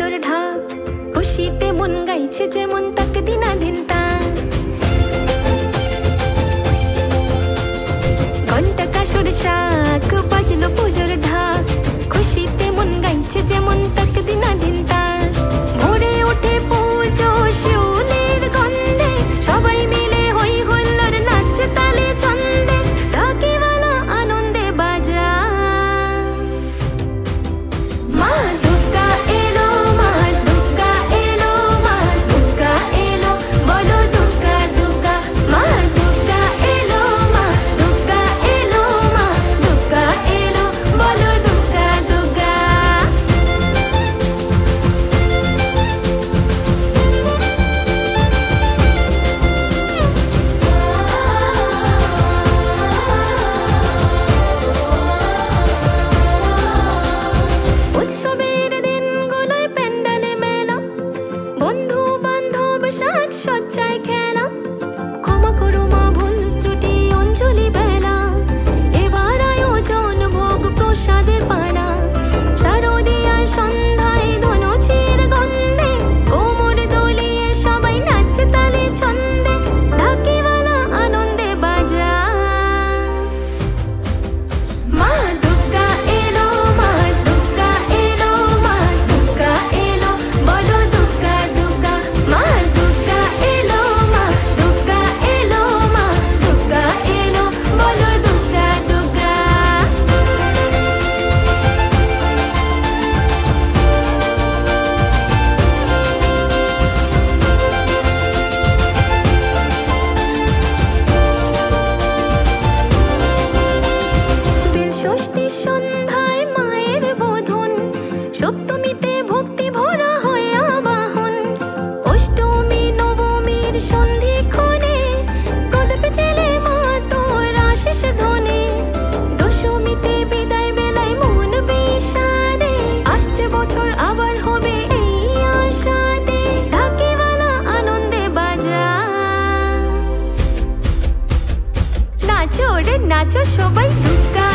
পুজোর ঢাক, খুশিতে মন গাইছে যেমন তাক দিনাধিন তাক। ঘন্টা কাসর শাক বাজলো পুজোর ঢাক, খুশিতে মন গাইছে যেমন তাক দিনাধিন তাক। ভোরে ওঠে পুজো শিউলির গন্ধে, সবাই মিলে হই হুল্লোড় নাচে তালে ছন্দে, ঢাকিওয়ালা আনন্দে বাজা। মা দুর্গা এলো, মা দুর্গা এলো, মা দুর্গা এলো, বলো দুর্গা দুর্গা। মা দুর্গা এলো, মা দুর্গা এলো, মা দুর্গা এলো, বলো দুর্গা দুর্গা। উৎসবের দিনগুলোয় প্যান্ডেলে মেলা, বন্ধু বান্ধব সাজসজ্জায় খেলা। ক্ষমা করো মা ভুল ত্রুটি অঞ্জলি বেলা, এবার আয়োজন ভোগ প্রসাদের পালা। শারদীয়ার সন্ধ্যায় ধনুচির গন্ধে, কোমর দোলিয়ে সবাই নাচে তালে ছন্দে, ঢাকিওয়ালা আনন্দে বাজা। মা দুর্গা এলো, মা দুর্গা এলো, মা দুর্গা এলো, বলো দুর্গা দুর্গা। মা দুর্গা এলো, মা দুর্গা এলো, মা দুর্গা এলো, বলো দুর্গা দুর্গা। বেল ষষ্ঠীর সন্ধ্যায় মায়ের বোধন, সপ্তমীতে ভক্তি ভরা হয় আবাহন। অষ্টমী নবমীর সন্ধিক্ষণে, প্রদীপ জেলে মা তোর আশিস ধ্বনি। দশমীতে বিদায় বেলায় মন বিষাদে, আসছে বছর আবার হবে এই আশাতে, ঢাকিওয়ালা আনন্দে বাজা। নাচো রে নাচো সবাই দুর্গা